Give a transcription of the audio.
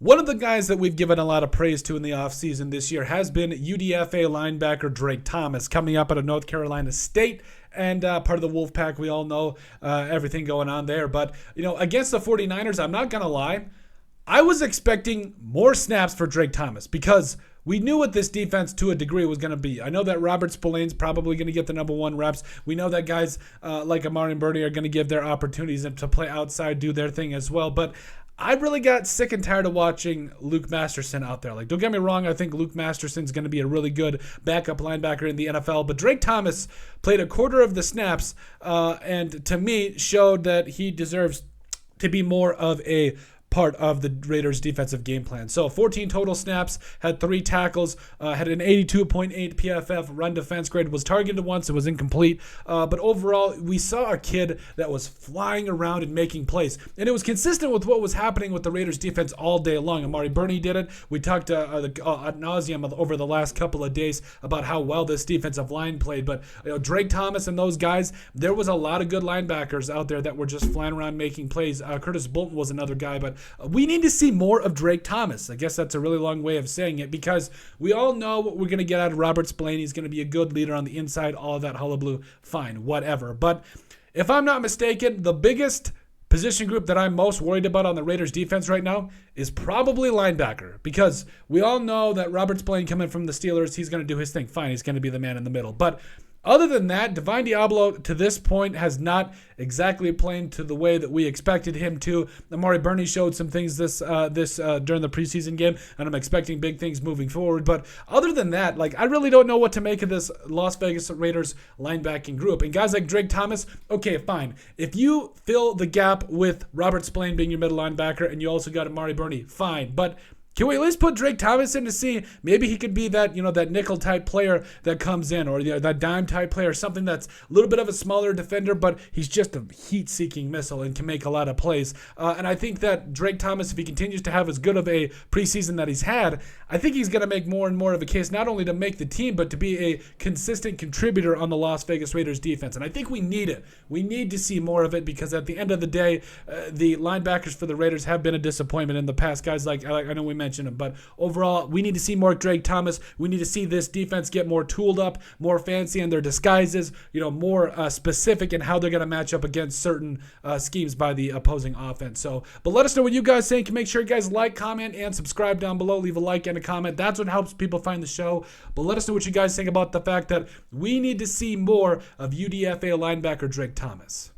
One of the guys that we've given a lot of praise to in the offseason this year has been UDFA linebacker Drake Thomas, coming up out of North Carolina State and part of the Wolfpack. We all know everything going on there. But, against the 49ers, I'm not going to lie, I was expecting more snaps for Drake Thomas because we knew what this defense to a degree was going to be. I know that Robert Spillane's probably going to get the number one reps. We know that guys like Amari and Bernie are going to give their opportunities to play outside, do their thing as well. But I really got sick and tired of watching Luke Masterson out there. Like, don't get me wrong, I think Luke Masterson's going to be a really good backup linebacker in the NFL, but Drake Thomas played a quarter of the snaps and to me showed that he deserves to be more of a part of the Raiders' defensive game plan. So 14 total snaps, had 3 tackles, had an 82.8 PFF run defense grade, was targeted once, it was incomplete. But overall, we saw a kid that was flying around and making plays. And it was consistent with what was happening with the Raiders' defense all day long. Amari Bernie did it. We talked ad nauseum over the last couple of days about how well this defensive line played. But Drake Thomas and those guys, there was a lot of good linebackers out there that were just flying around making plays. Curtis Bolton was another guy, but we need to see more of Drake Thomas. I guess that's a really long way of saying it because we all know what we're going to get out of Robert Spillane. He's going to be a good leader on the inside, all of that hullabaloo, fine, whatever. But if I'm not mistaken, the biggest position group that I'm most worried about on the Raiders defense right now is probably linebacker because we all know that Robert Spillane coming from the Steelers, he's going to do his thing. Fine, he's going to be the man in the middle. But other than that, Divine Diablo to this point has not exactly played to the way that we expected him to. Amari Bernie showed some things this during the preseason game, and I'm expecting big things moving forward. But other than that, I really don't know what to make of this Las Vegas Raiders linebacking group. And guys like Drake Thomas, okay, fine. If you fill the gap with Robert Spillane being your middle linebacker and you also got Amari Bernie, fine. But can we at least put Drake Thomas in to see maybe he could be that, that nickel type player that comes in or that dime type player, something that's a little bit of a smaller defender, but he's just a heat seeking missile and can make a lot of plays. And I think that Drake Thomas, if he continues to have as good of a preseason that he's had, I think he's going to make more and more of a case, not only to make the team, but to be a consistent contributor on the Las Vegas Raiders defense. And I think we need it. We need to see more of it because at the end of the day, the linebackers for the Raiders have been a disappointment in the past. Guys like I know we mentioned him, but overall, we need to see more Drake Thomas. We need to see this defense get more tooled up, more fancy in their disguises, more specific in how they're going to match up against certain schemes by the opposing offense. But let us know what you guys think. Make sure you guys like, comment, and subscribe down below. Leave a like and a comment. That's what helps people find the show. But let us know what you guys think about the fact that we need to see more of UDFA linebacker Drake Thomas.